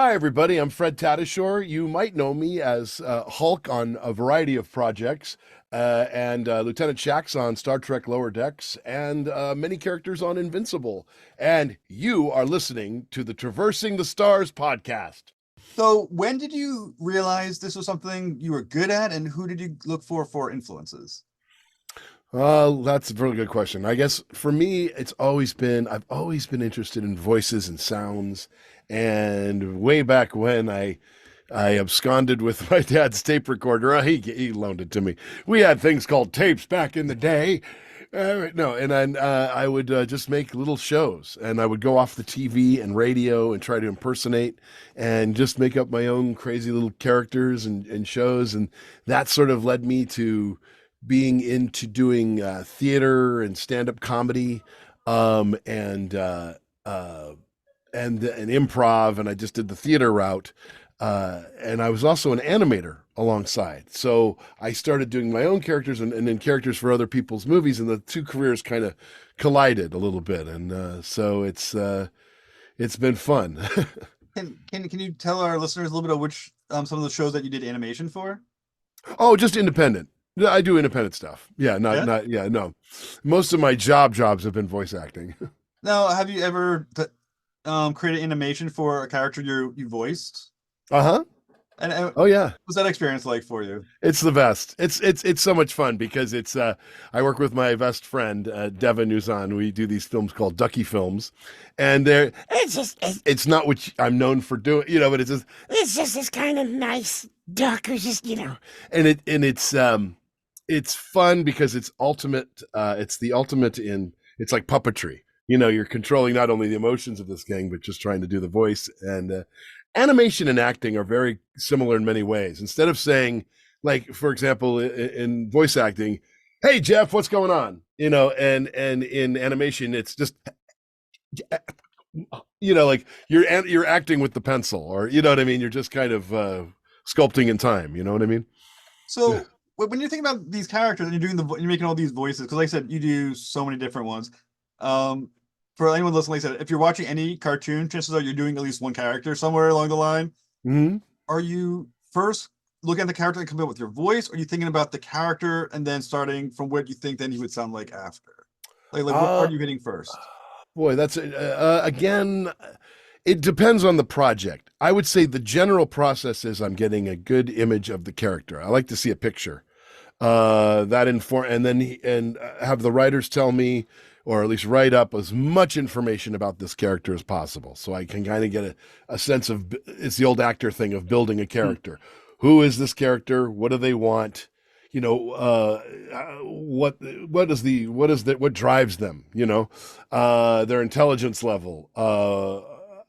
Hi, everybody. I'm Fred Tatasciore. You might know me as Hulk on a variety of projects, and Lieutenant Shax on Star Trek Lower Decks, and many characters on Invincible. And you are listening to the Traversing the Stars podcast. So, when did you realize this was something you were good at, and who did you look for influences? That's a really good question. I guess for me, I've always been interested in voices and sounds. And way back when I absconded with my dad's tape recorder. He loaned it to me. We had things called tapes back in the day. No, and then I would just make little shows, and I would go off the TV and radio and try to impersonate and just make up my own crazy little characters and shows, and that sort of led me to being into doing theater and stand-up comedy, um, and uh, uh, and improv, and I just did the theater route. And I was also an animator alongside. So I started doing my own characters and then characters for other people's movies, and the two careers kind of collided a little bit. And so it's been fun. Can you tell our listeners a little bit of which some of the shows that you did animation for? Oh, just independent. Yeah, I do independent stuff. Yeah, Yeah. no. Most of my jobs have been voice acting. Now, have you ever created animation for a character you voiced? Uh-huh. And Oh yeah. what was that experience like for you? It's the best. It's so much fun because it's I work with my best friend Devin Nuzan. We do these films called Ducky films, and it's not what I'm known for doing, but it's just this kind of nice duck who's just. And it's fun because it's ultimate. It's the ultimate in it's like puppetry. You're controlling not only the emotions of this gang, but just trying to do the voice. And animation and acting are very similar in many ways. Instead of saying, like, for example, in voice acting, "Hey Jeff, what's going on?" And in animation, it's just, like you're acting with the pencil, or you know what I mean. You're just kind of sculpting in time. You know what I mean? So, when you're thinking about these characters and you're making all these voices, because like I said, you do so many different ones. Um, for anyone listening, like I said, if you're watching any cartoon, chances are you're doing at least one character somewhere along the line. Hmm. Are you first looking at the character and coming up with your voice, or are you thinking about the character and then starting from what you think then he would sound like after? Like what part Uh, are you hitting first? Boy, that's again. It depends on the project. I would say the general process is I'm getting a good image of the character. I like to see a picture. That inform and then have the writers tell me, or at least write up as much information about this character as possible, so I can kind of get a sense of it's the old actor thing of building a Hmm. character. Who is this character? What do they want? What drives them? Their intelligence level.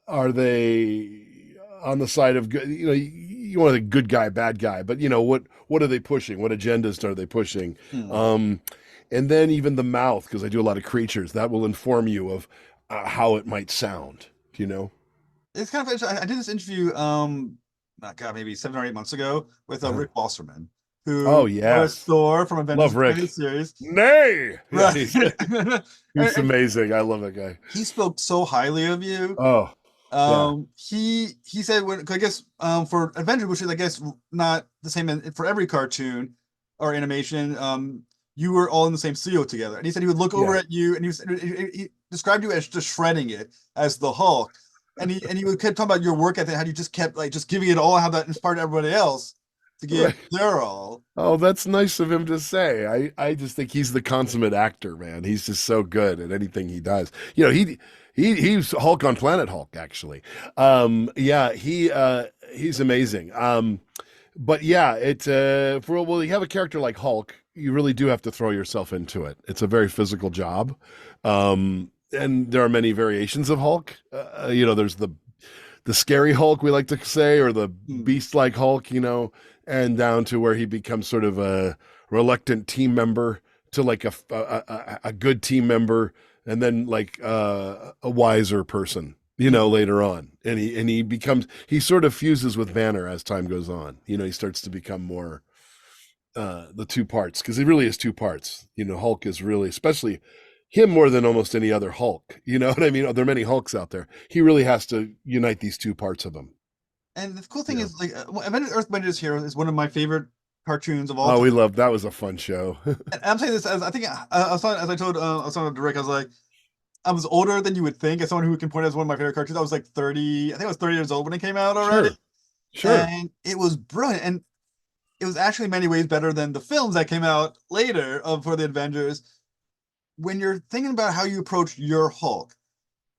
Are they on the side of good? You want a good guy, bad guy, but what are they pushing? What agendas are they pushing? Hmm. Um, and then even the mouth, because I do a lot of creatures, that will inform you of how it might sound. You know? It's kind of interesting. I did this interview, oh God, maybe 7 or 8 months ago with Uh, Rick Wasserman, oh who was yes, Thor from Avengers love animated Rick. series. Nay, yeah, Right. he's and, he's and amazing. I love that guy. he spoke so highly of you. Oh yeah, He said when I guess for Avengers, which is I guess not the same for every cartoon or animation, you were all in the same studio together. And he said he would look over yeah. at you and he described you as just shredding it as the Hulk. And he would kept talking about your work ethic, how you just kept like just giving it all, how that inspired everybody else to give Right. their all. Oh, that's nice of him to say. I just think he's the consummate actor, man. He's just so good at anything he does. He's Hulk on Planet Hulk, actually. Yeah, he's amazing. But yeah, well, you have a character like Hulk, you really do have to throw yourself into it. It's a very physical job. And there are many variations of Hulk. There's the scary Hulk, we like to say, or the Hmm. beast-like Hulk, and down to where he becomes sort of a reluctant team member to like a good team member, and then like a wiser person, later on. And he sort of fuses with Banner as time goes on. He starts to become more the two parts, because he really is two parts. Hulk is really, especially him more than almost any other Hulk. You know what I mean? There are many Hulks out there. He really has to unite these two parts of him. And the cool thing Yeah. is, like, Avengers Earth Avengers Heroes is one of my favorite cartoons of all Oh, time. we loved that was a fun show. And I'm saying this as I think I was talking, as I was talking to Rick, I was like, I was older than you would think. As someone who can point out as one of my favorite cartoons, I was like 30. I think I was 30 years old when it came out already, Sure. Sure. and it was brilliant. And it was actually in many ways better than the films that came out later of for the Avengers. When you're thinking about how you approach your Hulk,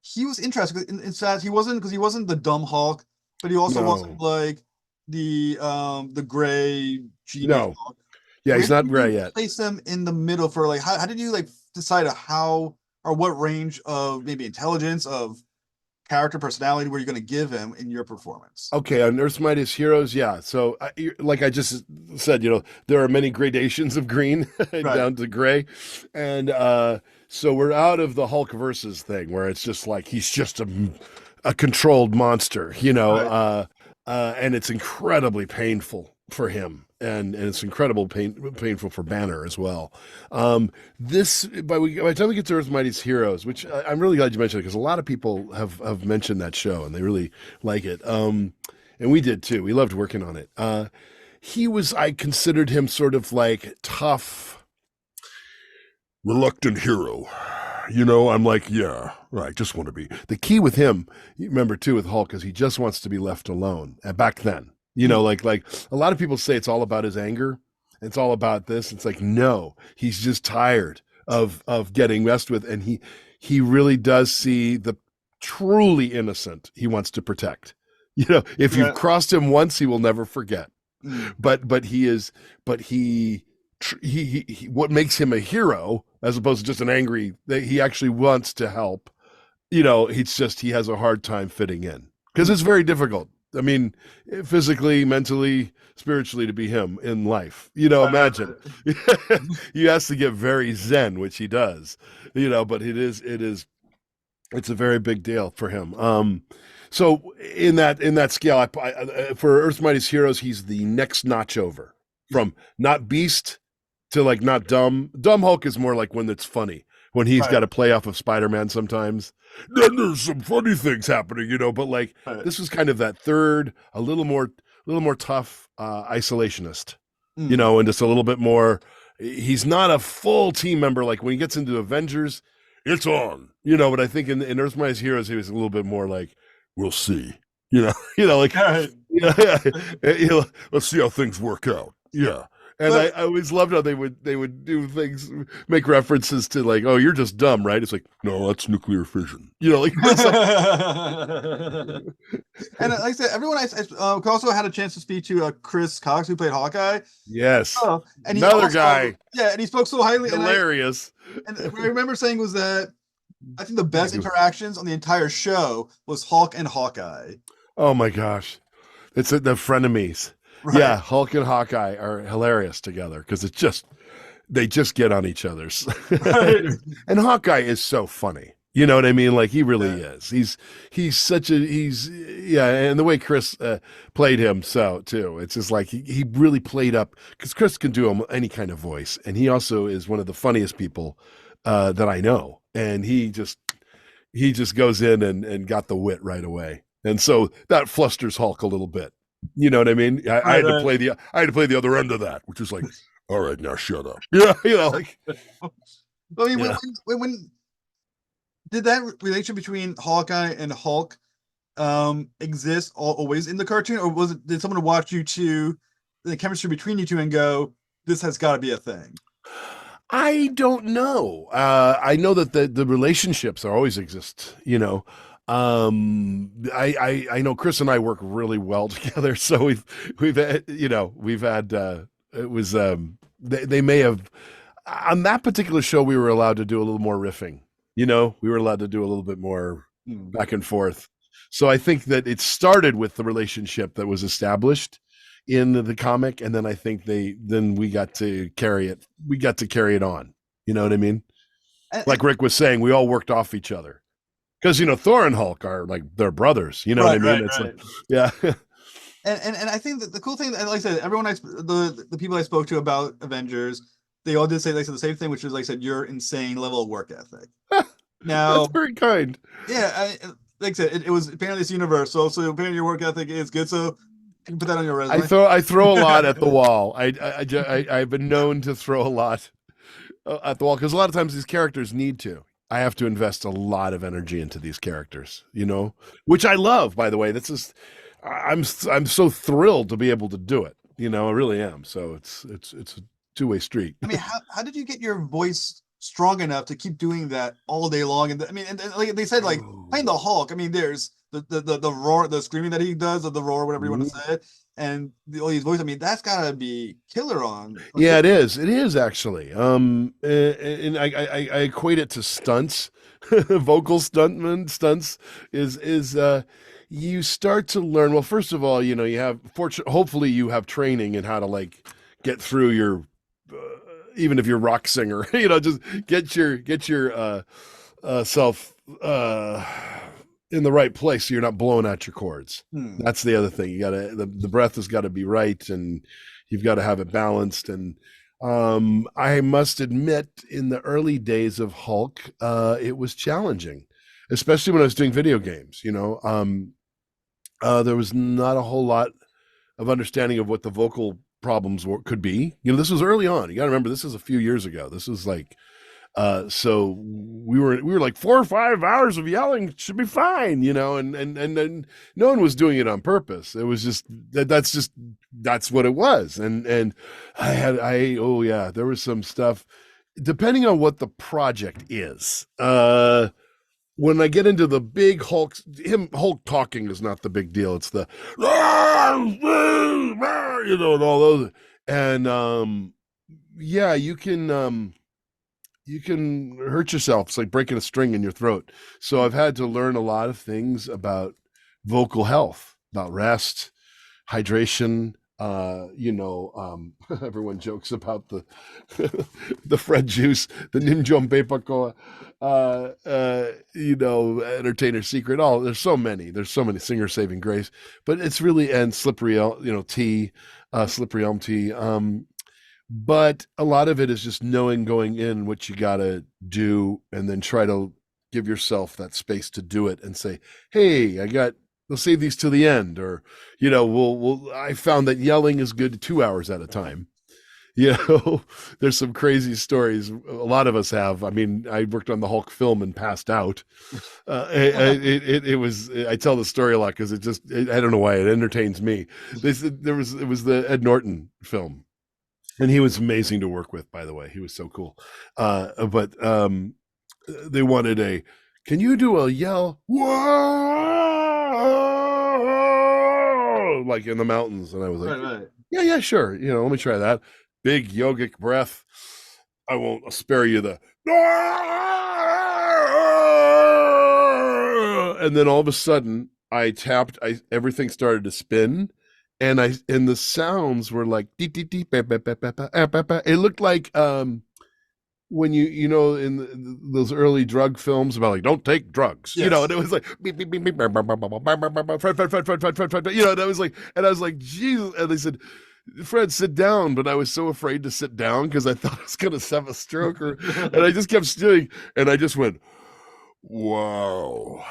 he was interesting. In fact, he wasn't the dumb Hulk, but he also wasn't No. like the gray genius No. Hulk. Yeah, Where he's did not you gray yet. place them in the middle for like how did you like decide how or what range of maybe intelligence of character personality were you going to give him in your performance? Okay, on Earth's Mightiest Heroes, yeah. So, like I just said, there are many gradations of green Right. down to gray, and so we're out of the Hulk versus thing where it's just like he's just a controlled monster, Right. and it's incredibly painful for him, and it's painful for Banner as well. This by the time we get to Earth's Mightiest Heroes, which I'm really glad you mentioned it because a lot of people have mentioned that show and they really like it. And we did too. We loved working on it. I considered him sort of like tough, reluctant hero. I'm like, yeah, I just want to be. The key with him, you remember too, with Hulk, is he just wants to be left alone. And back then, Mm. like a lot of people say it's all about his anger. It's all about this. It's like, no, he's just tired of getting messed with. And he really does see the truly innocent he wants to protect. If you've Yeah. crossed him once, he will never forget. Mm. But he is, but what makes him a hero as opposed to just an angry, he actually wants to help. It's just he has a hard time fitting in because Mm. it's very difficult. I mean, physically, mentally, spiritually, to be him in life. Right, Imagine right, he has to get very zen, which he does. But it's a very big deal for him. So in that scale, for Earth's Mightiest Heroes, he's the next notch over from not Beast to like not dumb. Dumb Hulk is more like when it's funny, when he's right, got to play off of Spider-Man sometimes. Then there's some funny things happening, but like right. this was kind of that third, a little more tough isolationist, Mm. and just a little bit more. He's not a full team member like when he gets into Avengers, it's on. But I think in Earth Mightiest Heroes, he was a little bit more like, we'll see. Like Right. let's see how things work out. Yeah. And But I always loved how they would do things, make references to like, oh, you're just dumb, right? It's like, no, that's nuclear fission. Like it's like and like I said, everyone I also had a chance to speak to Chris Cox, who played Hawkeye. yes, Oh, and he another also, guy, yeah, and he spoke so highly. hilarious. And what I remember saying was that I think the best interactions on the entire show was Hulk and Hawkeye. Oh my gosh, it's the frenemies. Right. Yeah, Hulk and Hawkeye are hilarious together because they just get on each other's. Right. And Hawkeye is so funny. You know what I mean? Like he really Yeah. is. He's yeah, and the way Chris played him so too. It's just like he really played up because Chris can do any kind of voice, and he also is one of the funniest people that I know. And he just goes in and got the wit right away, and so that flusters Hulk a little bit. You know what I mean? I Right, had to right. play the other end of that, which is like, all right, now shut up. Yeah, like I mean, yeah. when did that relationship between Hawkeye and Hulk exist always in the cartoon, or did someone watch you two, the chemistry between you two, and go, "This has got to be a thing"? I don't know. I know that the relationships are always exist. I know Chris and I work really well together. So we've had, it was they may have on that particular show we were allowed to do a little more riffing. We were allowed to do a little bit more Hmm. back and forth. So I think that it started with the relationship that was established in the comic, and then I think then we got to carry it. We got to carry it on. You know what I mean? And Like Rick was saying, we all worked off each other because Thor and Hulk are like they're brothers. You know what I right, mean? right, It's like, right. yeah, And I think that the cool thing, like I said, the people I spoke to about Avengers, they all did say like the same thing, which is like I said, your insane level of work ethic. that's Now, very kind. yeah, like I said, it was apparently it's universal. So apparently your work ethic is good. So you can put that on your I resume. throw a lot at the wall. I've been known to throw a lot at the wall because a lot of times these characters need to. I have to invest a lot of energy into these characters, which I love. By the way, I'm so thrilled to be able to do it. I really am. So it's a two-way street. I mean, how did you get your voice strong enough to keep doing that all day long? And I mean, and like they said, like playing the Hulk. I mean, there's the roar, the screaming that he does, or the roar, whatever you want to say it, and all these voices. I mean, that's gotta be killer on. Yeah, it is. It is actually. And I equate it to stunts, vocal stunts is you start to learn. Well, first of all, you have hopefully you have training in how to like get through your, even if you're a rock singer, just get your self in the right place so you're not blowing out your chords. That's the other thing. You gotta the breath has got to be right, and you've got to have it balanced. And I must admit, in the early days of Hulk, it was challenging, especially when I was doing video games. There was not a whole lot of understanding of what the vocal problems could be. This was early on. You got to remember, this is a few years ago. This was like so we were like 4 or 5 hours of yelling should be fine, and no one was doing it on purpose. It was just that's what it was. And oh yeah, there was some stuff depending on what the project is. When I get into the big Hulk talking is not the big deal. It's the and all those. And yeah, you can hurt yourself. It's like breaking a string in your throat. So I've had to learn a lot of things about vocal health, about rest, hydration. Everyone jokes about the the Fred juice, the Nimjombe Pakoa, Entertainer Secret. There's so many. There's so many. Singer Saving Grace, but it's really and slippery, tea, slippery elm tea. But a lot of it is just knowing going in what you got to do, and then try to give yourself that space to do it and say, hey, we'll save these to the end. Or, I found that yelling is good 2 hours at a time. There's some crazy stories. A lot of us have. I mean, I worked on the Hulk film and passed out. I tell the story a lot because I don't know why it entertains me. They said it was the Ed Norton film. And he was amazing to work with, by the way. He was so cool. But they wanted can you do a yell? Whoa! Like in the mountains. And I was like, Right. yeah, sure. Let me try that. Big yogic breath. I won't spare you the. And then all of a sudden, everything started to spin. And the sounds were like deep, deep, deep. It looked like when in those early drug films about like don't take drugs, Yes. And it was like beep, beep, beep, beep, Fred, and I was like, Jesus. And they said, Fred, sit down. But I was so afraid to sit down because I thought I was going to have a stroke, and I just kept doing, and I just went, wow.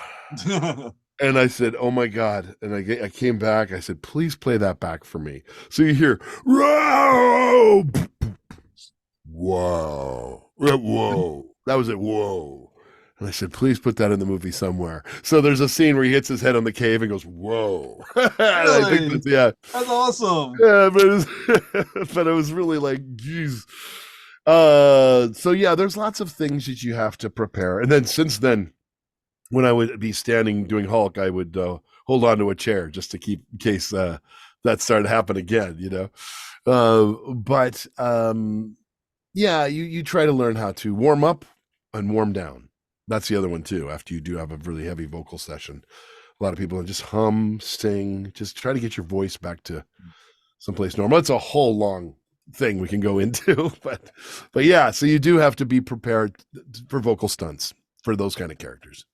And I said, oh my God. And I came back. I said, please play that back for me. So you hear, whoa, whoa, whoa. That was it, whoa. And I said, please put that in the movie somewhere. So there's a scene where he hits his head on the cave and goes, whoa. I think that's awesome. Yeah, but it was really like, geez. So yeah, there's lots of things that you have to prepare. And then since then, when I would be standing doing Hulk, I would hold on to a chair just to keep in case that started to happen again, But yeah, you try to learn how to warm up and warm down. That's the other one too. After you do have a really heavy vocal session, a lot of people just hum, sing, just try to get your voice back to someplace normal. It's a whole long thing we can go into, but yeah. So you do have to be prepared for vocal stunts for those kind of characters.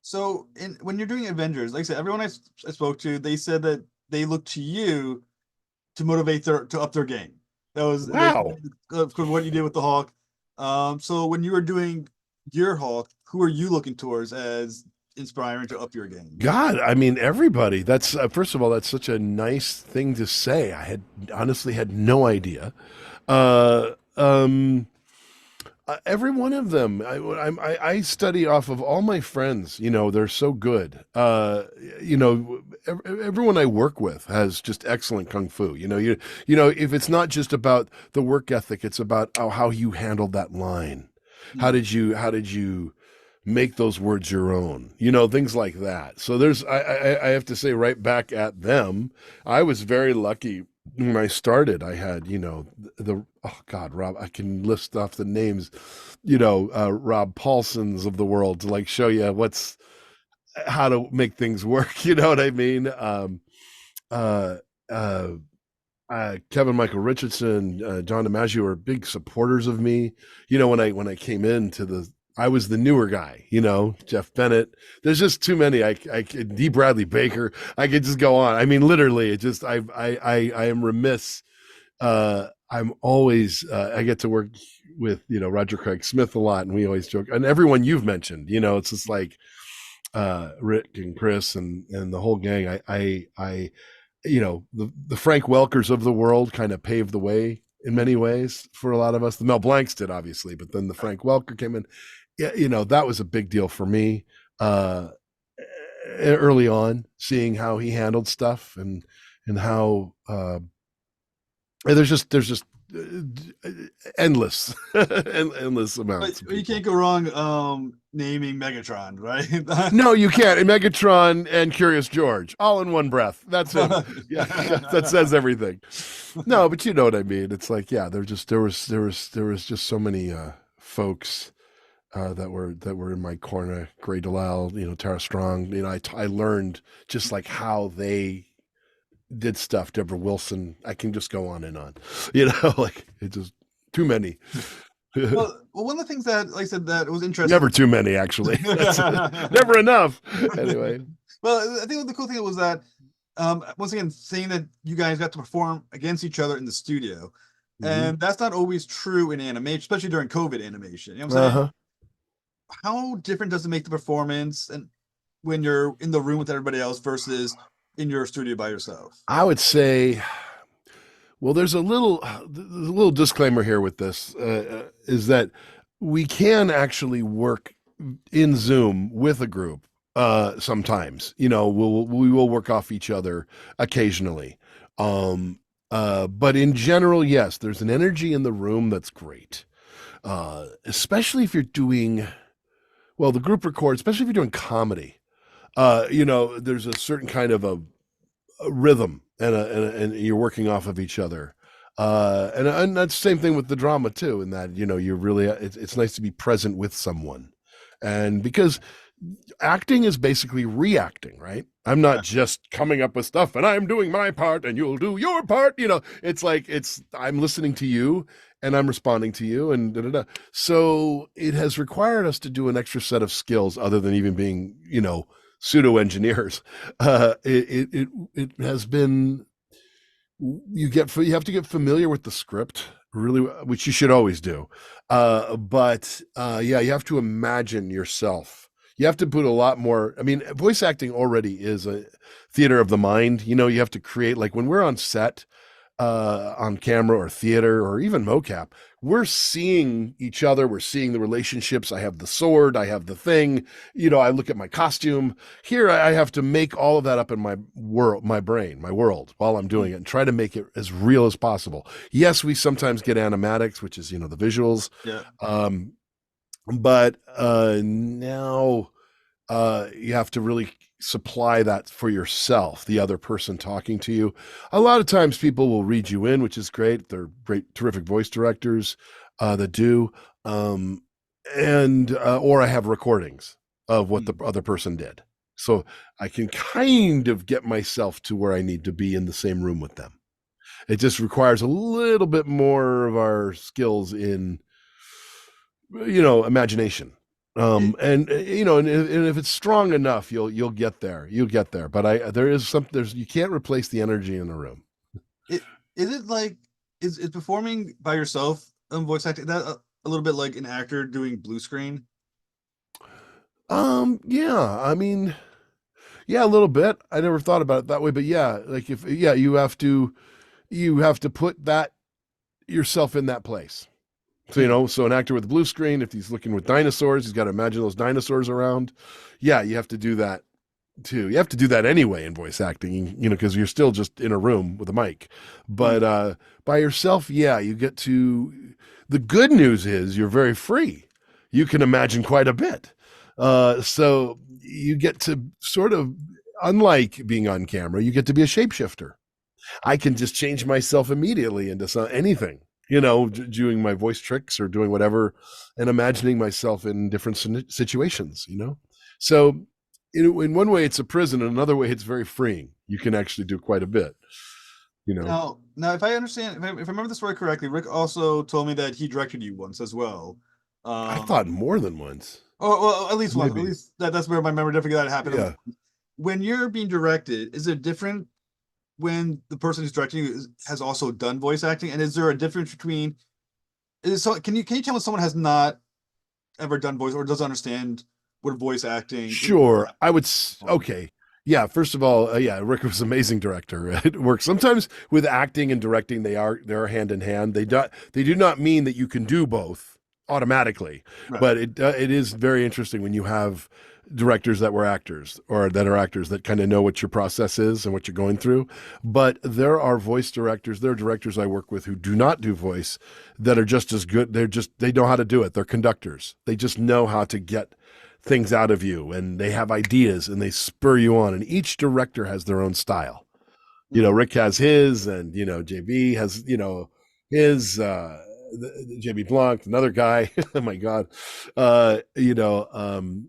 So when you're doing Avengers, like I said, everyone I spoke to, they said that they look to you to motivate to up their game. That was wow. What you did with the Hulk. So when you were doing your Hulk, who are you looking towards as inspiring to up your game? God, I mean, everybody. That's first of all, that's such a nice thing to say. I had honestly had no idea. Uh, um, every one of them. I study off of all my friends. You know, they're so good. You know, everyone I work with has just excellent kung fu. You know, if it's not just about the work ethic, it's about how you handled that line. Hmm. How did you make those words your own? You know, things like that. So I have to say right back at them. I was very lucky when I started. I had, you know, oh God, Rob, I can list off the names, you know, Rob Paulsons of the world to like show you how to make things work. You know what I mean? Uh, uh, Kevin Michael Richardson, John DiMaggio are big supporters of me. You know, when I came into I was the newer guy. You know, Jeff Bennett. There's just too many. D. Bradley Baker. I could just go on. I mean, literally, it just I am remiss. I'm always I get to work with Roger Craig Smith a lot, and we always joke. And everyone you've mentioned, you know, it's just like Rick and Chris and the whole gang. I you know, the Frank Welkers of the world kind of paved the way in many ways for a lot of us. The Mel Blancs did, obviously, but then the Frank Welker came in. Yeah, you know, that was a big deal for me early on, seeing how he handled stuff and how there's just endless endless But amounts of you can't people. go wrong naming Megatron, right? No, you can't. And Megatron and Curious George, all in one breath. That's him. Yeah, that says everything. No, but you know what I mean. It's like, yeah, there was just so many folks that were in my corner. Gray Delisle, you know, Tara Strong. You know, I learned just like how they did stuff. Deborah Wilson. I can just go on and on. You know, like it just too many. Well, one of the things that, like I said, that was interesting. Never too many, actually. That's never enough. Anyway. Well, I think the cool thing was that, once again, saying that you guys got to perform against each other in the studio, Mm-hmm. and that's not always true in animation, especially during COVID animation. You know what I'm saying? Uh-huh. How different does it make the performance and when you're in the room with everybody else versus in your studio by yourself? I would say, well, there's a little disclaimer here with this is that we can actually work in Zoom with a group sometimes. You know, we will work off each other occasionally. Um, but in general, yes, there's an energy in the room that's great. Especially if you're doing the group record, especially if you're doing comedy. You know, there's a certain kind of a rhythm and you're working off of each other. And that's the same thing with the drama too, in that, you know, you're really, it's nice to be present with someone. And because acting is basically reacting, right? I'm not Yeah. just coming up with stuff and I'm doing my part and you'll do your part. You know, it's like I'm listening to you and I'm responding to you and da da da. So it has required us to do an extra set of skills other than even being, you know, pseudo engineers. It has been you have to get familiar with the script really, which you should always do. But yeah, you have to imagine yourself. You have to put a lot more. I mean, voice acting already is a theater of the mind. You know, you have to create, like when we're on set, on camera or theater or even mocap, we're seeing each other. We're seeing the relationships. I have the sword. I have the thing. You know, I look at my costume. Here, I have to make all of that up in my world, my brain, my world while I'm doing it and try to make it as real as possible. Yes, we sometimes get animatics, which is, you know, the visuals. Yeah. Um, but now you have to really supply that for yourself, the other person talking to you. A lot of times people will read you in, which is great. They're great, terrific voice directors that do. Um, and or I have recordings of what the Hmm. other person did. So I can kind of get myself to where I need to be in the same room with them. It just requires a little bit more of our skills in, you know, imagination. It, You know, and if it's strong enough, you'll get there. You'll get there. But there is some there's you can't replace the energy in a room. it is it like is performing by yourself voice acting that a little bit like an actor doing blue screen? Yeah, I mean, yeah, a little bit. I never thought about it that way, but yeah, like if yeah, you have to put that yourself in that place. So, Hmm. so an actor with a blue screen, if he's looking with dinosaurs, he's got to imagine those dinosaurs around. Yeah, you have to do that too. You have to do that anyway in voice acting, because you're still just in a room with a mic. Hmm. But by yourself, yeah, you get to. The good news is you're very free. You can imagine quite a bit. So you get to sort of, unlike being on camera, you get to be a shapeshifter. I can just change myself immediately into anything, doing my voice tricks or doing whatever and imagining myself in different situations. So in one way, it's a prison. In another way, it's very freeing. You can actually do quite a bit. Now, if I understand, if I remember the story correctly, Rick also told me that he directed you once as well. I thought Um, more than once. or well, at least once. At Maybe. least that's where my memory definitely that happened. At least Yeah. when you're being directed, is it different when the person who's directing you has also done voice acting? And is there a difference between so can you tell me someone has not ever done voice or doesn't understand what voice acting is? Sure. Okay. Yeah, first of all, yeah, Rick was an amazing director. It works. Sometimes with acting and directing, they're hand in hand. They do not mean that you can do both automatically, Right. but it is very interesting when you have directors that were actors or that are actors that kind of know what your process is and what you're going through. But there are voice directors, there are directors I work with who do not do voice that are just as good. They know how to do it. They're conductors. They just know how to get things out of you, and they have ideas and they spur you on, and each director has their own style. Mm. Rick has his, and JB has his, JB Blanc, another guy. Oh my god. Um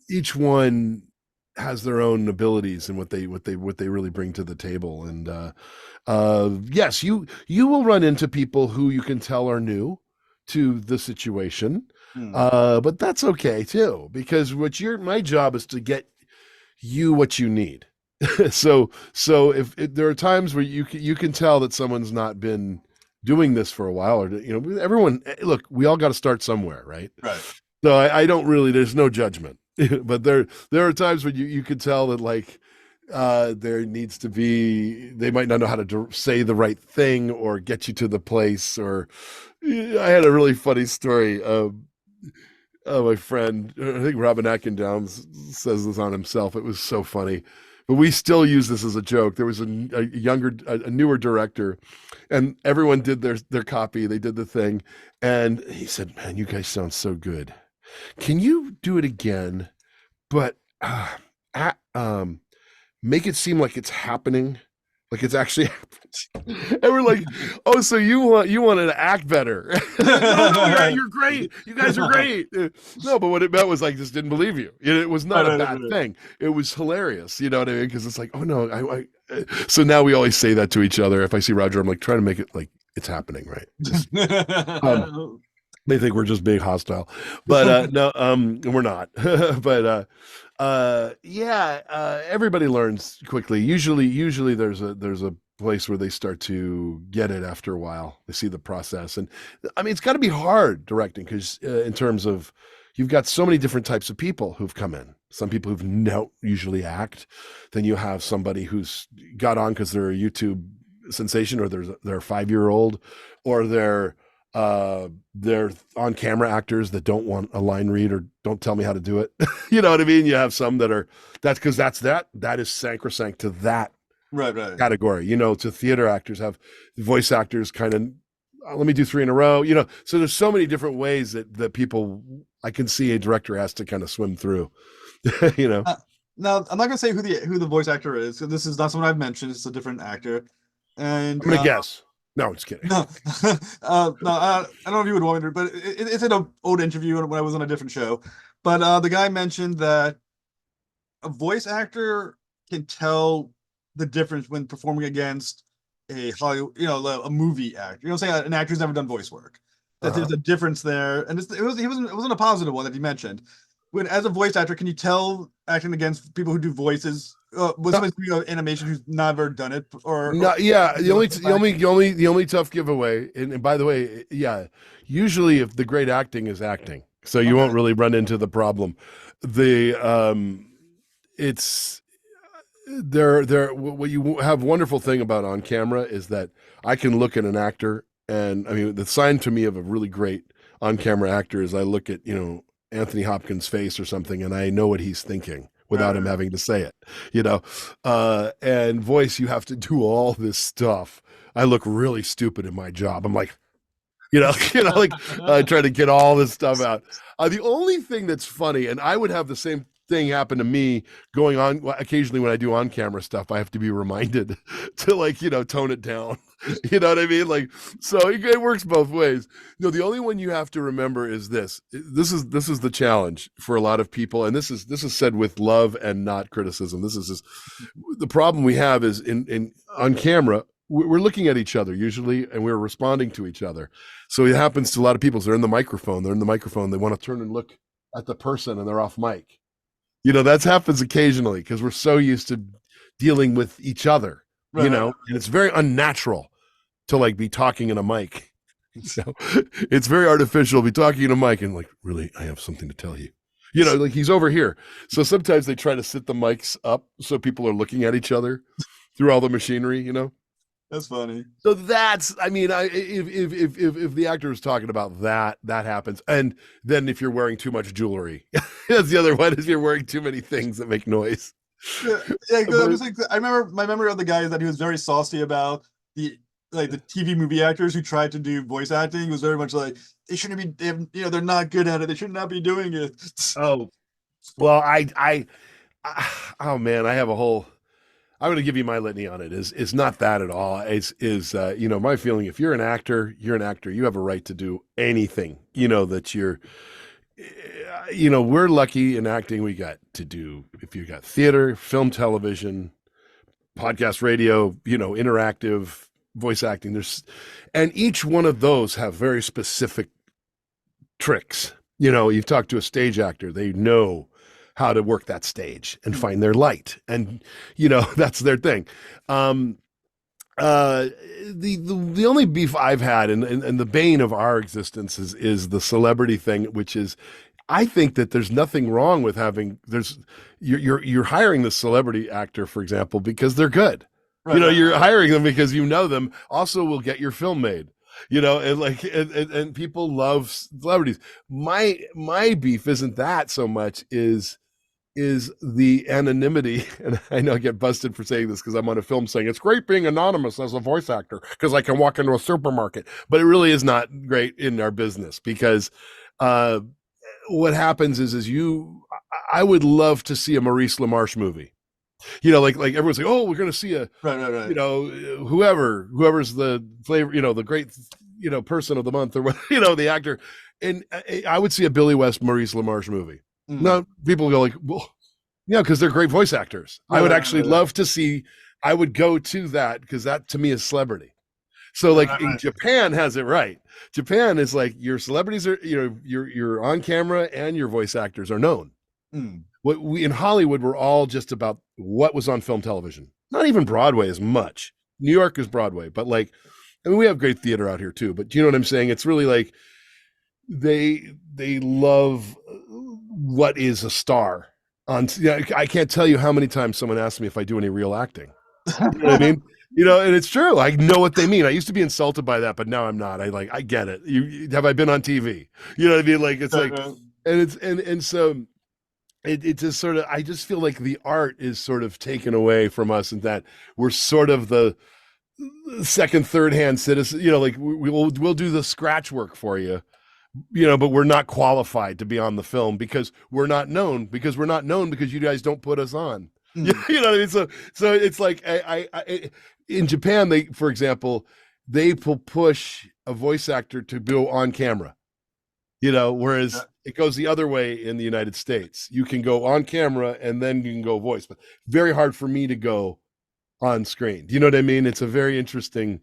each one has their own abilities and what they really bring to the table. And yes, you will run into people who you can tell are new to the situation. Mm. But that's okay too, because my job is to get you what you need. So if there are times where you can tell that someone's not been doing this for a while, or everyone, look, we all got to start somewhere, right? Right. So I don't really. There's no judgment, but there are times when you could tell that, like, there needs to be. They might not know how to say the right thing or get you to the place. Or I had a really funny story. My friend, I think Robin Atkindown says this on himself. It was so funny, but we still use this as a joke. There was a newer director, and everyone did their copy. They did the thing, and he said, "Man, you guys sound so good. Can you do it again, but uh, um, make it seem like it's happening, like it's actually happening?" And we're like, "Oh, so you wanted to act better?" Like, no, no, you're great. You guys are great. No, but what it meant was, like, just didn't believe you. It was not Right, a right, bad right, thing. It was hilarious. You know what I mean? Because it's like, oh no, so now we always say that to each other. If I see Roger, I'm like, trying to make it like it's happening, right? Just um, right. they think we're just being hostile, but no, we're not. But yeah, everybody learns quickly. Usually there's a place where they start to get it after a while. They see the process, and I mean, it's got to be hard directing, because in terms of, you've got so many different types of people who've come in. Some people who've no usually act. Then you have somebody who's got on because they're a YouTube sensation, or they're a 5-year-old, or they're on camera actors that don't want a line read or don't tell me how to do it. You know what I mean? You have some that's because that is sacrosanct to that Right, right. category. To theater actors, have voice actors kind of, let me do 3 in a row. So there's so many different ways that people, I can see a director has to kind of swim through. you know. Uh, Now, I'm not gonna say who the voice actor is, 'cause this is not someone I've mentioned. It's a different actor, and I'm gonna guess. No, I'm just kidding. no, no, I don't know if you would want me to, but it's in an old interview when I was on a different show. But the guy mentioned that a voice actor can tell the difference when performing against a Hollywood, a movie actor. You know what I'm saying? An actor who's never done voice work. That Uh-huh. there's a difference there, and it wasn't a positive one that he mentioned. When as a voice actor, can you tell acting against people who do voices? When No, somebody's doing animation who's never done it, or no, yeah. The only tough giveaway, and by the way, yeah, usually if the great acting is acting, So you Okay. won't really run into the problem. The it's there what you have wonderful thing about on camera is that I can look at an actor, and I mean the sign to me of a really great on camera actor is I look at, Anthony Hopkins' face or something, and I know what he's thinking Right, without him right. having to say it, you know. And voice, you have to do all this stuff. I look really stupid in my job. I'm like, like trying to get all this stuff out. The only thing that's funny, and I would have the same thing happen to me going on occasionally when I do on camera stuff. I have to be reminded to, like, tone it down. You know what I mean? Like, so it works both ways. No, the only one you have to remember is this. This is the challenge for a lot of people, and this is said with love and not criticism. This is just, the problem we have is in on camera. We're looking at each other usually, and we're responding to each other. So it happens to a lot of people. So they're in the microphone. They're in the microphone. They want to turn and look at the person, and they're off mic. That happens occasionally because we're so used to dealing with each other. Right, right. And it's very unnatural to, like, be talking in a mic. It's very artificial to be talking in a mic and, like, really, I have something to tell you. Like, he's over here. So sometimes they try to sit the mics up so people are looking at each other through all the machinery. That's funny. So that's, I mean, if the actor is talking about that, that happens. And then if you're wearing too much jewelry, that's the other one, is you're wearing too many things that make noise. Yeah, yeah. 'Cause I'm But just like, I remember my memory of the guy is that he was very saucy about the TV movie actors who tried to do voice acting. He was very much like they shouldn't be, they're not good at it. They should not be doing it. oh, well, oh man, I have a whole. I'm going to give you my litany on it. Is not that at all. My feeling. If you're an actor, you're an actor. You have a right to do anything. That you're. We're lucky in acting. We got to do, if you got theater, film, television, podcast, radio. Interactive voice acting. And each one of those have very specific tricks. You've talked to a stage actor. They know how to work that stage and find their light, and that's their thing. um the only beef I've had, and the bane of our existence, is the celebrity thing, which is, I think that there's nothing wrong with having, you're hiring the celebrity actor, for example, because they're good. Right, right, You're hiring them because you know them. Also, will get your film made. And like, and people love celebrities. My beef isn't that so much, is the anonymity. And I know I get busted for saying this because I'm on a film saying it's great being anonymous as a voice actor because I can walk into a supermarket, but it really is not great in our business, because uh, what happens is I would love to see a Maurice LaMarche movie. Like everyone's like, oh, we're going to see a, right, right, right. whoever's the flavor, the great, person of the month, or what, the actor. And I would see a Billy West, Maurice LaMarche movie. Mm. No, people go like, well, because they're great voice actors. Right, I would right, actually right, right, love to see. I would go to that because that to me is celebrity. So, right, like, right, in right. Japan has it right. Japan is like, your celebrities are, your on camera and your voice actors are known. Mm. What we in Hollywood were all just about what was on film, television. Not even Broadway as much. New York is Broadway, but, like, I mean, we have great theater out here too. But do you know what I'm saying? It's really like they love what is a star on. I can't tell you how many times someone asks me if I do any real acting. You know what I mean? And it's true. I know what they mean. I used to be insulted by that, but now I'm not. I get it. Have I been on TV? You know what I mean? Like, it's Right, like, right. and so it just sort of, I just feel like the art is sort of taken away from us, and that we're sort of the second, third hand citizen. Like, we'll do the scratch work for you, but we're not qualified to be on the film because we're not known, because you guys don't put us on. You Mm. know what I mean? So it's like, in Japan, they, for example, they will push a voice actor to go on camera, Yeah. whereas it goes the other way in the United States. You can go on camera and then you can go voice, but very hard for me to go on screen. Do you know what I mean? It's a very interesting,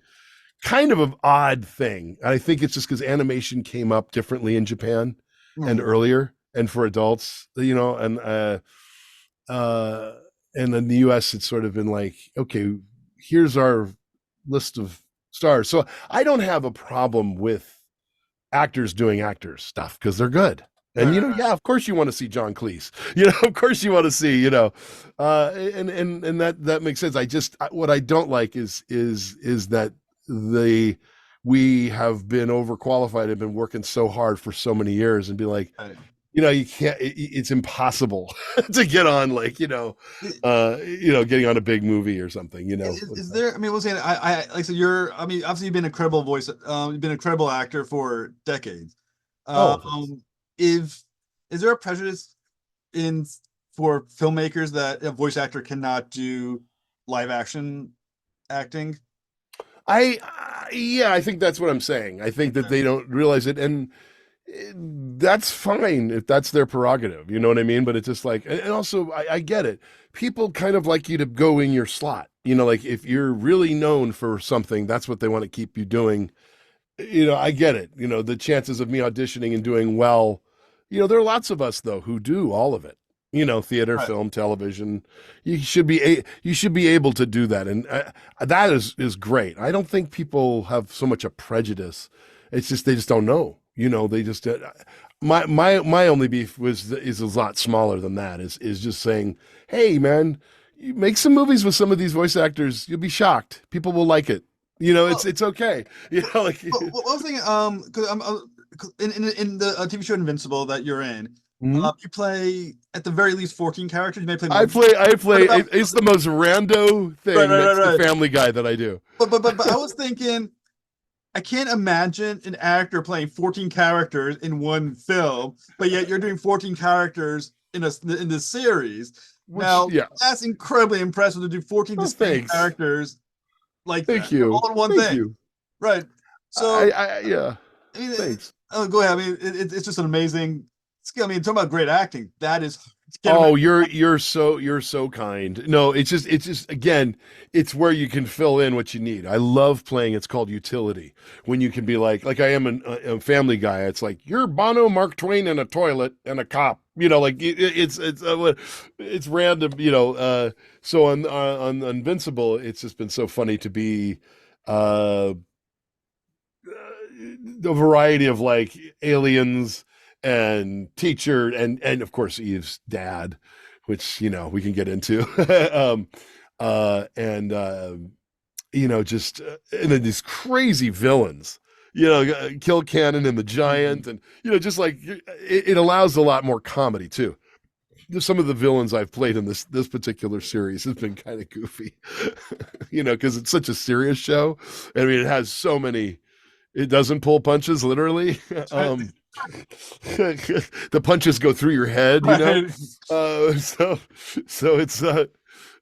kind of an odd thing. I think it's just because animation came up differently in Japan and Mm. earlier, and for adults, uh, and in the US, it's sort of been like, okay, here's our list of stars. So I don't have a problem with actors doing actors stuff because they're good And Right, yeah, of course you want to see John Cleese. Of course you want to see, and that makes sense. What I don't like is that the we have been overqualified and been working so hard for so many years and be like, right. you can't. It's impossible to get on, like, Right. getting on a big movie or something. Is there? I mean, we'll say I like I said, you're. I mean, obviously, you've been a credible voice. You've been a credible actor for decades. Oh, thanks. If is there a prejudice in for filmmakers that a voice actor cannot do live action acting? Yeah, I think that's what I'm saying. I think that Okay. they don't realize it, and that's fine if that's their prerogative. You know what I mean? But it's just like, and also I get it. People kind of like you to go in your slot. Like if you're really known for something, that's what they want to keep you doing. I get it. The chances of me auditioning and doing well, there are lots of us though who do all of it. Theater, Right. film, television. You should be able to do that, and that is great. I don't think people have so much a prejudice. It's just they just don't know. They just my only beef is a lot smaller than that. Is just saying, hey man, you make some movies with some of these voice actors. You'll be shocked. People will like it. It's Well, it's okay. Like. what was thinking? Because I'm 'cause in the TV show Invincible that you're in, Mhm. you play at the very least 14 characters. You may play I more. play. I What play. about It's the most rando right, thing right, right, next to right? Family Guy that I do. But I was thinking, I can't imagine an actor playing 14 characters in one film, but yet you're doing 14 characters in the series. Which, Now yeah. that's incredibly impressive to do 14 Oh, distinct thanks. characters like Thank that, you. all in one Thank thing. you. Right. I, So I yeah. I mean, Thanks. oh, go ahead. I mean, it's just an amazing skill. I mean, talking about great acting, that is. Can't imagine. Oh, you're so kind. No, it's just again, it's where you can fill in what you need. I love playing. It's called utility. When you can be like I am a Family Guy. It's like you're Bono, Mark Twain, in a toilet and a cop. Like it's random. So on Invincible, it's just been so funny to be uh a variety of like aliens and teacher and of course Eve's dad, which we can get into. And just and then these crazy villains. Kill Cannon and the Giant, and just like it allows a lot more comedy too. Some of the villains I've played in this particular series has been kind of goofy, because it's such a serious show. I mean, it has so many. It doesn't pull punches, literally. Right. The punches go through your head, Right. so it's a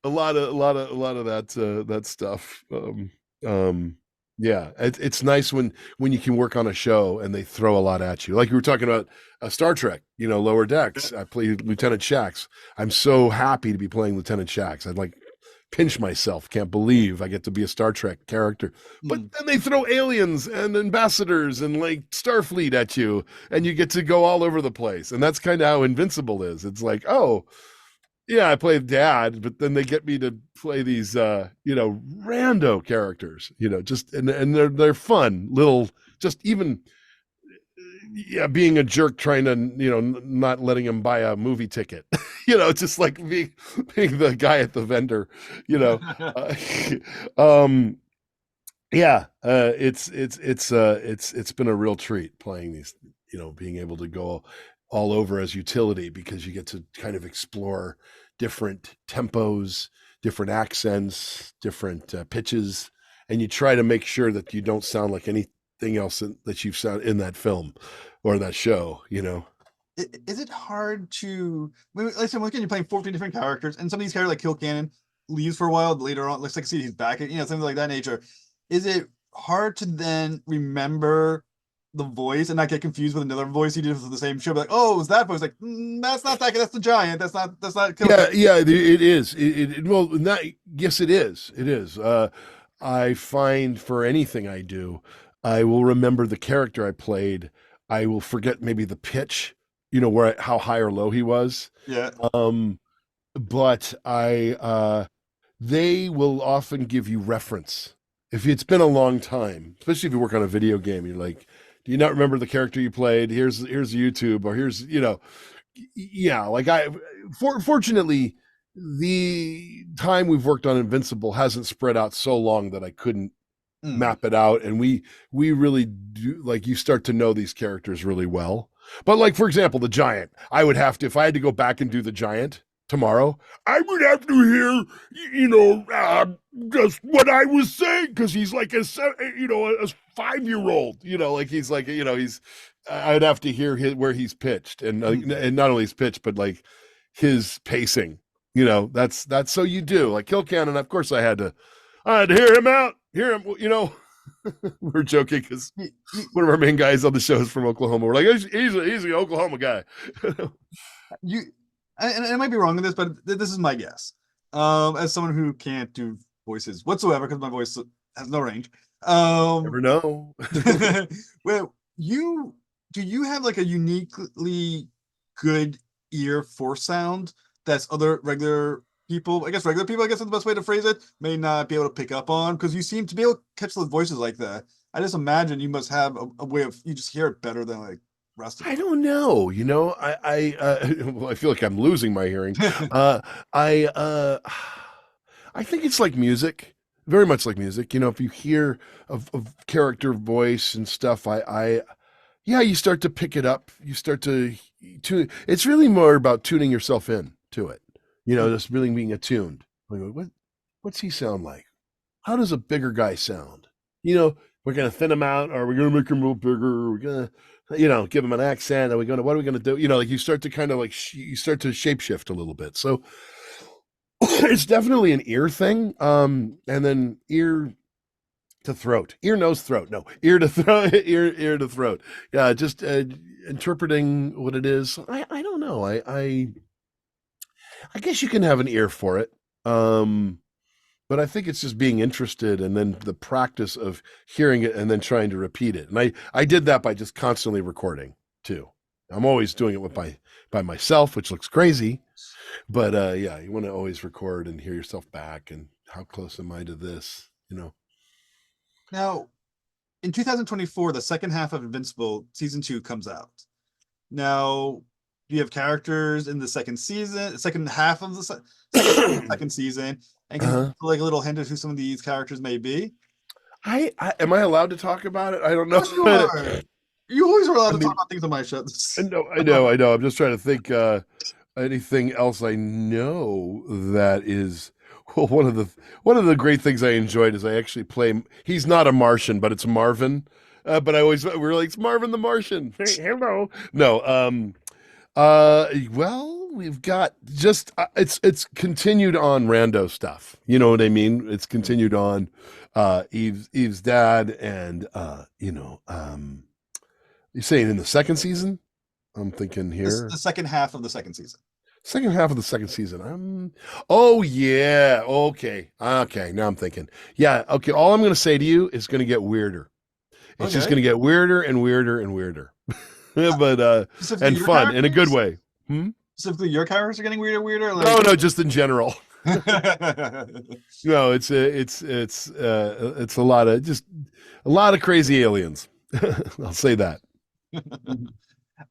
lot of that stuff. Yeah, it's nice when you can work on a show and they throw a lot at you. Like you were talking about Star Trek, Lower Decks. I played Lieutenant Shax. I'm so happy to be playing Lieutenant Shax. I'd like pinch myself. Can't believe I get to be a Star Trek character. But Hmm. then they throw aliens and ambassadors and like Starfleet at you, and you get to go all over the place. And that's kind of how Invincible is. It's like, oh, yeah, I play dad, but then they get me to play these rando characters, just and they're fun, little just even yeah, being a jerk trying to, not letting him buy a movie ticket, just like being the guy at the vendor, you know. Uh, um, yeah, it's been a real treat playing these, being able to go all over as utility because you get to kind of explore different tempos, different accents, different pitches, and you try to make sure that you don't sound like anything else that you've sound in that film or that show. Is it hard to? Like I said, once again, you're playing 14 different characters, and some of these characters, like Kill Cannon, leaves for a while. Later on, looks like see he's back. Something like that nature. Is it hard to then remember the voice and not get confused with another voice you did for the same show? Like, oh, it was that voice? Like, that's not that. That's the giant. That's not Kill Yeah, Cannon. yeah, it is. Well, not yes, it is. It is. I find for anything I do, I will remember the character I played. I will forget maybe the pitch, how high or low he was. Yeah, Um, but they will often give you reference. If it's been a long time, especially if you work on a video game, you're like, Do you not remember the character you played? Here's YouTube, or here's, yeah, like fortunately, the time we've worked on Invincible hasn't spread out so long that I couldn't Mm, map it out, and we really do, like, you start to know these characters really well. But like, for example, the giant, I would have to, if I had to go back and do the giant tomorrow, I would have to hear, just what I was saying, because he's like a 5-year old, like he's like, he's, I'd have to hear where he's pitched, mm. and not only his pitch, but like his pacing. That's so you do like Kill Cannon. Of course, I had to hear him out, hear him. We're joking because Y- y- one of our main guys on the show is from Oklahoma. We're like, he's an Oklahoma guy. You, and I might be wrong in this, but this is my guess. As someone who can't do voices whatsoever because my voice has no range. Never know. Well, do you have like a uniquely good ear for sound that's other regular people, I guess regular people, I guess is the best way to phrase it, may not be able to pick up on? Because you seem to be able to catch the voices like that. I just imagine you must have a way of, you just hear it better than like rest of I don't know. Well, I feel like I'm losing my hearing. them. Uh, I I think it's like music, very much like music. If you hear of character voice and stuff, yeah, you start to pick it up. You start to tune. It's really more about tuning yourself in to it. Just really being attuned. Like, what's he sound like? How does a bigger guy sound? We're gonna thin him out, or we're gonna make him a little bigger. We're gonna, give him an accent. What are we gonna do? Like you start to kind of like you start to shapeshift a little bit. So it's definitely an ear thing. And then ear to throat, ear, nose, throat. No, ear to throat, ear to throat. Yeah, just interpreting what it is. I don't know. I guess you can have an ear for it. But I think it's just being interested, and then the practice of hearing it and then trying to repeat it. And I did that by just constantly recording too. I'm always doing it by myself, which looks crazy. But yeah, you want to always record and hear yourself back, and how close am I to this? Now, in 2024, the second half of Invincible season 2 comes out. Now, do you have characters in the second half of the second season, and can you Uh-huh. give, like a little hint of who some of these characters may be? I am I allowed to talk about it? I don't Of know. course you are. You always are allowed I to talk mean, about things on my show. I know. I'm just trying to think anything else I know that is, well, one of the great things I enjoyed is I actually play. He's not a Martian, but it's Marvin. But we're like, it's Marvin the Martian. Hey, hello. No, well, we've got just it's continued on rando stuff. You know what I mean? It's continued on Eve's dad, and you're saying in the second season? I'm thinking The here. second half of the second season. Second half of the second season. Oh yeah. Okay. Okay. Now I'm thinking. Yeah. Okay. All I'm going to say to you is going to get weirder. It's just Okay. going to get weirder and weirder and weirder, Uh, but Specifically and your fun in a good characters? way. Hmm? Specifically your characters are getting weirder, weirder. No, Like, no, just in general. I No, it's a lot of crazy aliens. I'll say that.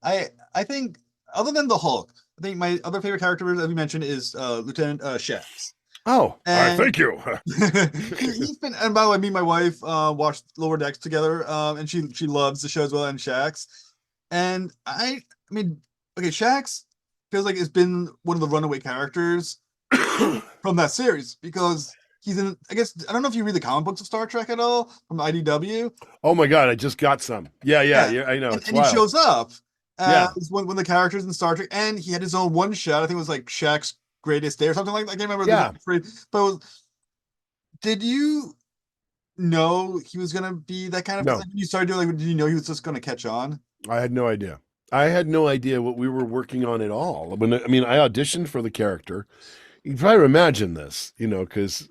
I think other than the Hulk, I think my other favorite character that we mentioned is Lieutenant Shax. Oh, all right. And Thank you. he's been, and by the way, me and my wife watched Lower Decks together, and she loves the show as well, and Shax. And I mean, okay, Shax feels like it's been one of the runaway characters from that series because he's in. I guess I don't know if you read the comic books of Star Trek at all from IDW. Oh my God, I just got some. Yeah, yeah, Yeah, yeah. I know and, it's and he wild. shows up Yeah, as one of the characters in Star Trek, and he had his own one shot. I think it was like Shaq's Greatest Day or something like that. I can't remember the yeah. exact phrase, but did you know he was gonna be that kind of, like No, when you started doing, like, did you know he was just gonna catch on? I had no idea. I had no idea what we were working on at all. I auditioned for the character. You can probably imagine this, because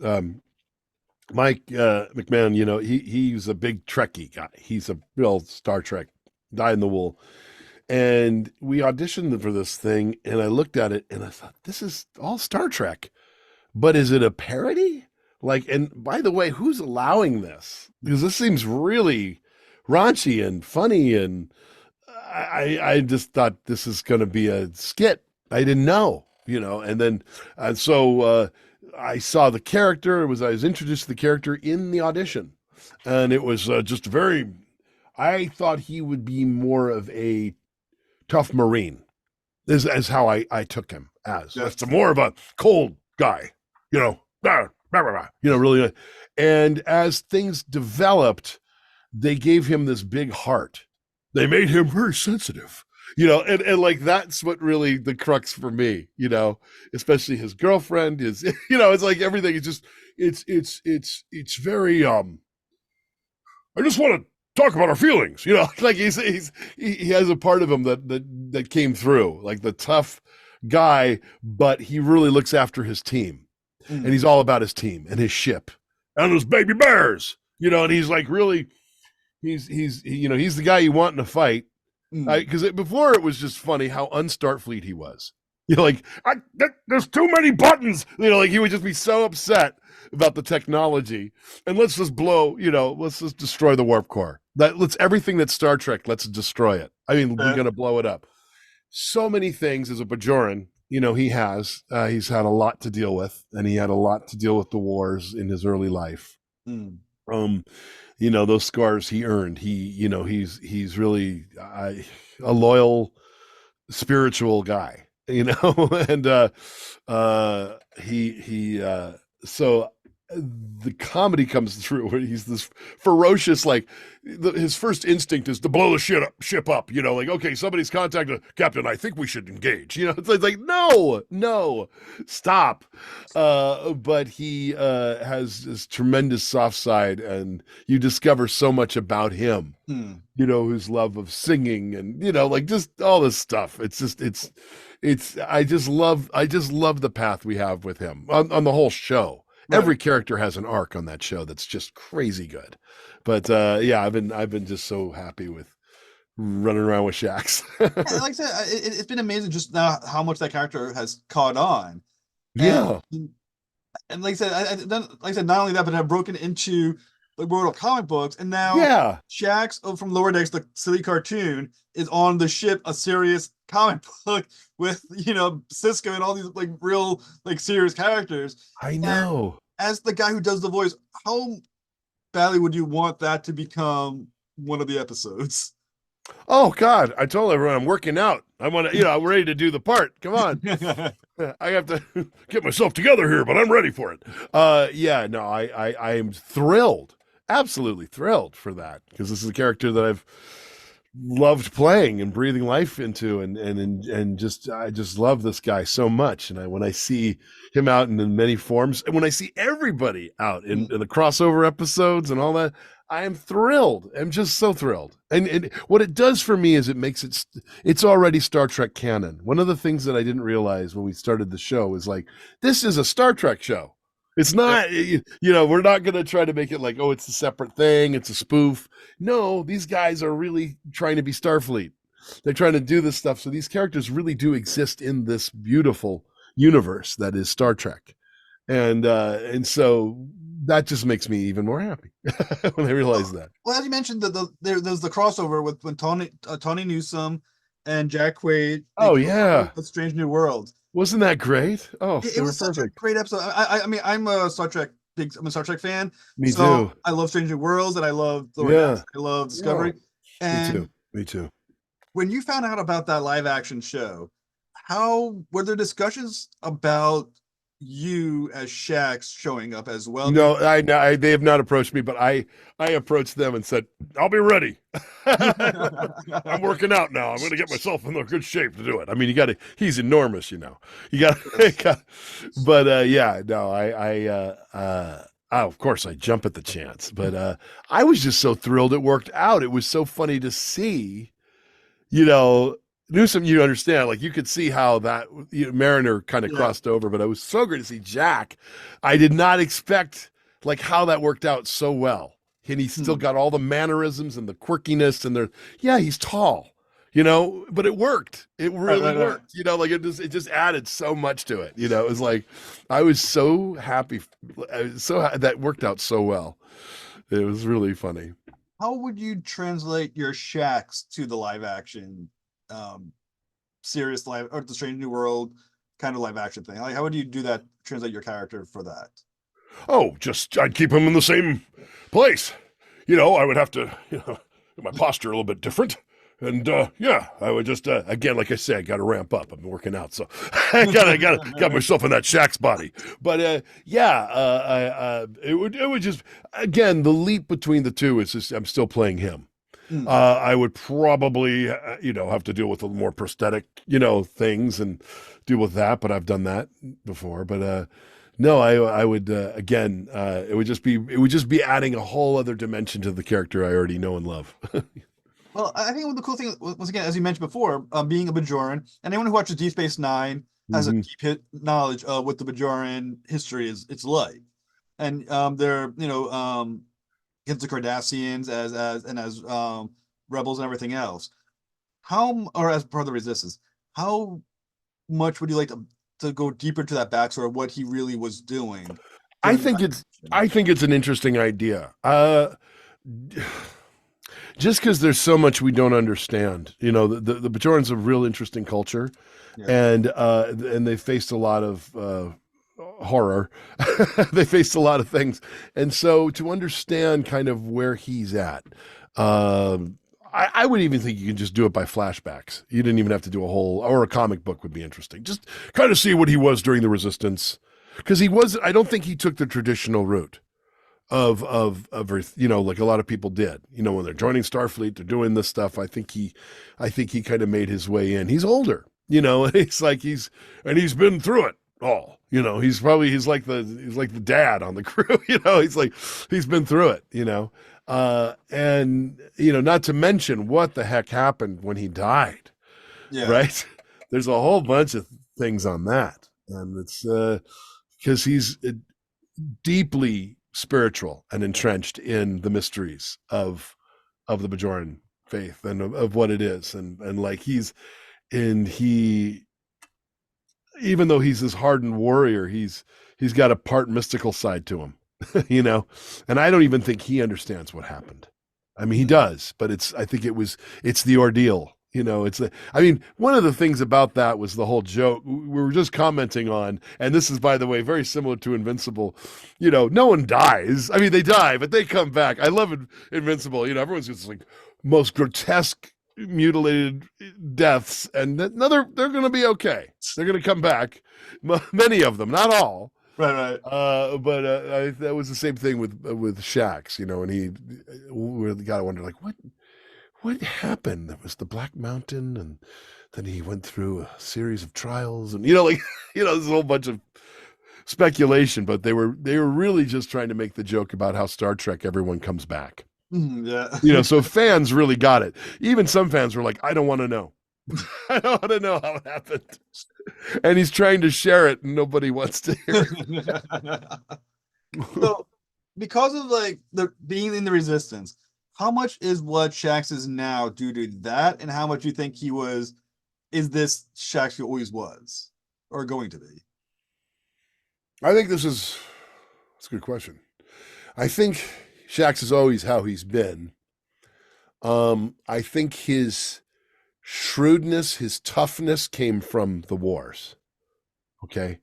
Mike McMahon, he's a big Trekkie guy. He's a real Star Trek dyed in the wool. And we auditioned for this thing, and I looked at it and I thought, this is all Star Trek, but is it a parody? Like, and by the way, who's allowing this? Because this seems really raunchy and funny, and I just thought this is going to be a skit. I didn't know, and then I saw the character. I was introduced to the character in the audition, and it was just very. I thought he would be more of a tough Marine, is how I took him as. Yeah. That's more of a cold guy, blah, blah, blah, blah, really. And as things developed, they gave him this big heart. They made him very sensitive, and like that's what really the crux for me, especially his girlfriend is, it's like everything is just it's very I just want to talk about our feelings, like he has a part of him that came through, like the tough guy, but he really looks after his team, and he's all about his team and his ship and those baby bears, and he's like really he's the guy you want in a fight, because before it was just funny how un-Starfleet he was. Like there's too many buttons. Like he would just be so upset about the technology, and let's just let's just destroy the warp core. Let's everything that's Star Trek. Let's destroy it. I mean, we're gonna blow it up. So many things as a Bajoran. He's had a lot to deal with, and he had a lot to deal with the wars in his early life. Those scars he earned. He's really a loyal, spiritual guy. And so the comedy comes through where he's this ferocious, like his first instinct is to blow the ship up, like, okay, somebody's contacted Captain, I think we should engage, it's like no, stop. But he has this tremendous soft side, and you discover so much about him, his love of singing, and like just all this stuff. I just love the path we have with him on the whole show. Right. Every character has an arc on that show that's just crazy good. But I've been just so happy with running around with Shax. Like I said, it's been amazing just now how much that character has caught on. Yeah. And like I said, not only that, but I've broken into the world of comic books, and now Shax from Lower Decks, the silly cartoon, is on the ship, a serious comic book with Cisco and all these like real like serious characters. I know. And as the guy who does the voice, how badly would you want that to become one of the episodes? Oh God, I told everyone I'm working out. I want to, I'm ready to do the part. Come on. I have to get myself together here, but I'm ready for it. I am thrilled, absolutely thrilled for that, because this is a character that I've loved playing and breathing life into, and just I just love this guy so much. And when I see him out in many forms, and when I see everybody out in the crossover episodes and all that, I am thrilled. I'm just so thrilled. And what it does for me is it makes it's already Star Trek canon. One of the things that I didn't realize when we started the show is like, this is a Star Trek show. It's not, we're not going to try to make it like, oh, it's a separate thing. It's a spoof. No, these guys are really trying to be Starfleet. They're trying to do this stuff. So these characters really do exist in this beautiful universe that is Star Trek. And so that just makes me even more happy when I realize that. Well, as you mentioned, there's the crossover when Tawny Newsome and Jack Quaid. Oh yeah, A Strange New World. Wasn't that great? Oh, it was such a great episode. I mean, I'm a Star Trek fan. Me too. I love Strange New Worlds, and I love I love Discovery. Yeah. And me too. When you found out about that live action show, how were there discussions about you as Shax showing up as well? No, they have not approached me, but I approached them and said, I'll be ready. I'm working out now. I'm going to get myself in a good shape to do it. I mean, he's enormous, but of course I jump at the chance, but I was just so thrilled it worked out. It was so funny to see, Newsome, you understand, like you could see how that Mariner kind of crossed over, but it was so great to see Jack. I did not expect like how that worked out so well. And he's still got all the mannerisms and the quirkiness, and he's tall, but it worked. It really worked, like it just added so much to it. It was like, I was so happy. That worked out so well. It was really funny. how would you translate your Shax to the live action, um, serious live or the Strange New World kind of live action thing? Like, how would you do that? Translate your character for that? Oh, just I'd keep him in the same place. You know, I would have to, my posture a little bit different. And yeah, I would just again, like I said, I got to ramp up. I've been working out, so got myself in that Shax's body. But yeah, it would just again the leap between the two is just I'm still playing him. Mm. I would probably have to deal with a little more prosthetic things and deal with that, but I've done that before. But no, I would again. It would just be adding a whole other dimension to the character I already know and love. Well, I think the cool thing was again, as you mentioned before, being a Bajoran. Anyone who watches Deep Space Nine has a Hmm. deep hit knowledge of what the Bajoran history is. It's like, and they're against the Cardassians as rebels and everything else. Or as part of the Resistance, how much would you like to go deeper into that backstory of what he really was doing I during the think time? it's I think it's an interesting idea. Just because there's so much we don't understand. The Bajorans a real interesting culture, Yeah, and they faced a lot of horror. They faced a lot of things, and so to understand kind of where he's at, I would even think you can just do it by flashbacks. You didn't even have to do a whole or a comic book would be interesting. Just kind of see what he was during the Resistance, because he was. I don't think he took the traditional route of like a lot of people did. When they're joining Starfleet, they're doing this stuff. I think he kind of made his way in. He's older, it's like he's been through it all. He's like the dad on the crew. He's been through it. And not to mention what the heck happened when he died, yeah, right? There's a whole bunch of things on that, and it's because he's deeply spiritual and entrenched in the mysteries of the Bajoran faith and of what it is, and like he even though he's this hardened warrior, he's got a part mystical side to him, you know, and I don't even think he understands what happened. I mean, he mm, does, but it's the ordeal. I mean, one of the things about that was the whole joke we were just commenting on, and this is, by the way, very similar to Invincible. No one dies. I mean, they die, but they come back. I love Invincible. Everyone's just like most grotesque, mutilated deaths, and no, they're going to be okay. They're going to come back. Many of them, not all. right, right. But that was the same thing with Shax, and we got to wonder like what happened? There was the Black Mountain, and then he went through a series of trials, and there's a whole bunch of speculation, but they were really just trying to make the joke about how Star Trek everyone comes back. Yeah. So fans really got it. Even some fans were like, I don't want to know. I don't want to know how it happened. And he's trying to share it, and nobody wants to hear it. So, because of like the being in the Resistance, how much is what Shax is now due to that, and how much you think he was? Is this Shax he always was, or going to be? I think that's a good question. I think Shax is always how he's been. I think his shrewdness, his toughness came from the wars. Okay.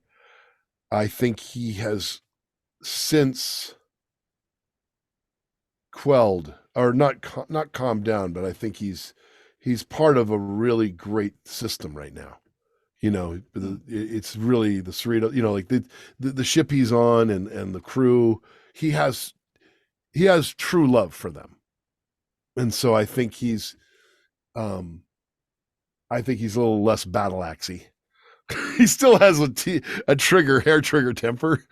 I think he has since quelled or not calmed down, but I think he's part of a really great system right now. Hmm. It's really the Cerrito, like the ship he's on and the crew. He has true love for them, and so um I think he's a little less battle axy. He still has a hair trigger temper,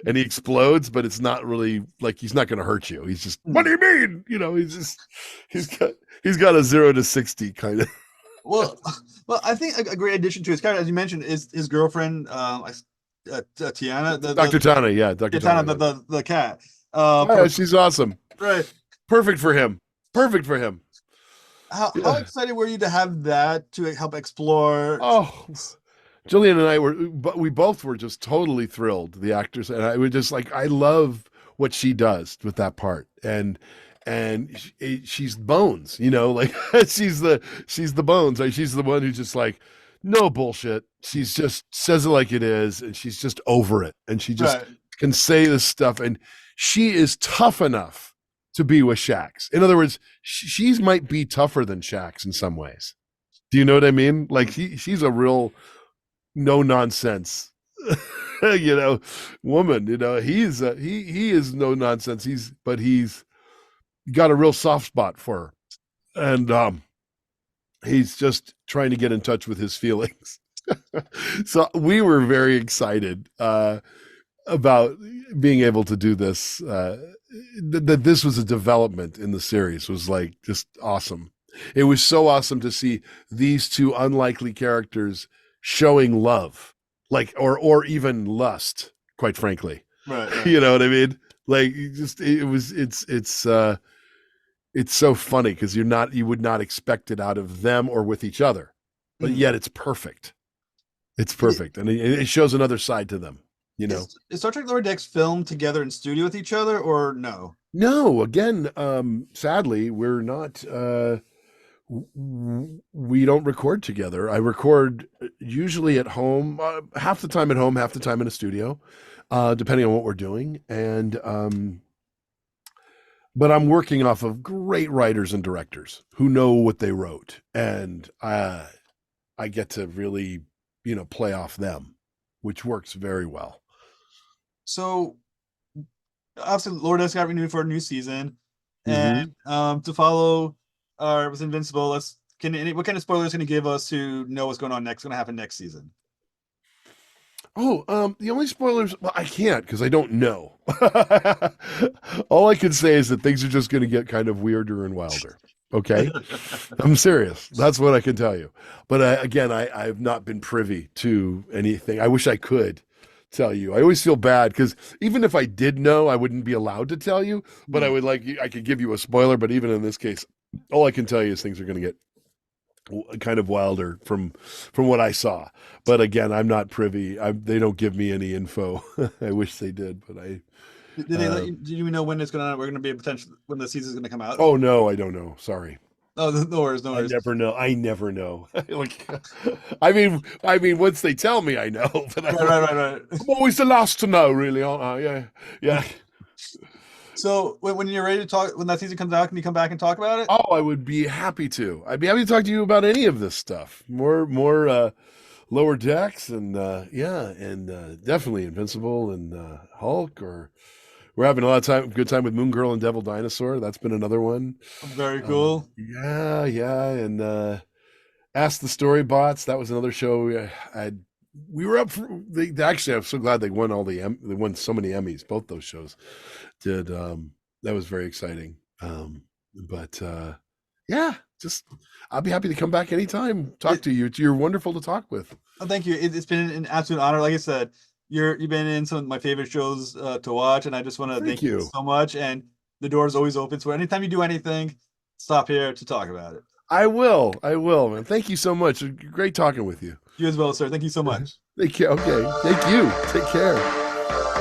and he explodes, but it's not really like he's not going to hurt you. He's just, what Hmm. do you mean? He's got he's got a 0 to 60 kind of. Well, well, I think a great addition to his character, as you mentioned, is his girlfriend, Tiana, Dr. Tana, yeah, Dr. Tiana, Tana, yeah. the cat. Oh, yeah, she's awesome. Right. Perfect for him. Perfect for him. How Yeah. excited were you to have that to help explore? Oh, Jillian and I but we both were just totally thrilled. The actors and I were just like, I love what she does with that part, and she's Bones, you know, like she's the Bones, like she's the one who's just like no bullshit. She's just says it like it is, and she's just over it, and she just Right. can say this stuff, and she is tough enough to be with Shax. In other words, she's might be tougher than Shax in some ways. Do you know what I mean? Like she's a real no nonsense, you know, woman. You know, he is no nonsense. He's got a real soft spot for her, and he's just trying to get in touch with his feelings. So we were very excited about being able to do this. That this was a development in the series was like just awesome. It was so awesome to see these two unlikely characters showing love, like or even lust. Quite frankly, Right. Right. you know what I mean? Like just it's so funny because you would not expect it out of them or with each other, but Mhm. yet it's perfect. It's Is, perfect, and it shows another side to them. You know, is Star Trek Lower Decks filmed together in studio with each other, or no? no, again, sadly, we're not. We don't record together. I record usually at home, half the time at home, half the time in a studio, depending on what we're doing. And but I'm working off of great writers and directors who know what they wrote, and I get to really, play off them, which works very well. So obviously, Lower Decks got renewed for a new season, and Hmm. to follow was Invincible. What kind of spoilers can you give us to know what's going on next? Going to happen next season? Oh, the only spoilers, well, I can't because I don't know. All I can say is that things are just going to get kind of weirder and wilder. Okay. I'm serious. That's what I can tell you. But again, I've not been privy to anything. I wish I could tell you. I always feel bad because even if I did know, I wouldn't be allowed to tell you. But I could give you a spoiler. But even in this case, all I can tell you is things are going to get kind of wilder from what I saw. But again, I'm not privy. They don't give me any info. I wish they did, but I. Did they let Uh, you? Did you know when we're gonna be a potential when the season's gonna come out? oh no, I don't know. Sorry. Oh, no worries, no I worries. never know. I never know. Like, I mean, once they tell me, I know. But Right, right, right, right. I'm always the last to know, really, aren't I? Yeah, yeah. So when you're ready to talk, when that season comes out, can you come back and talk about it? Oh, I would be happy to. I'd be happy to talk to you about any of this stuff. More lower decks, and yeah, and definitely Invincible and Hulk. Or we're having a lot of good time with Moon Girl and Devil Dinosaur. That's been another one. Very cool. Yeah, yeah, and Ask the Story Bots. That was another show. We were up for. Actually, I'm so glad they won they won so many Emmys. Both those shows did. That was very exciting. But yeah, just I'll be happy to come back anytime. Talk It, to you. You're wonderful to talk with. oh, thank you. It's been an absolute honor. Like I said, you've been in some of my favorite shows to watch, and I just want to Thank thank you you. so much. And the door is always open. So anytime you do anything, stop here to talk about it. I will. I will, man. Thank you so much. Great talking with you. You as well, sir. Thank you so much. Thank you. Okay. Thank you. Take care.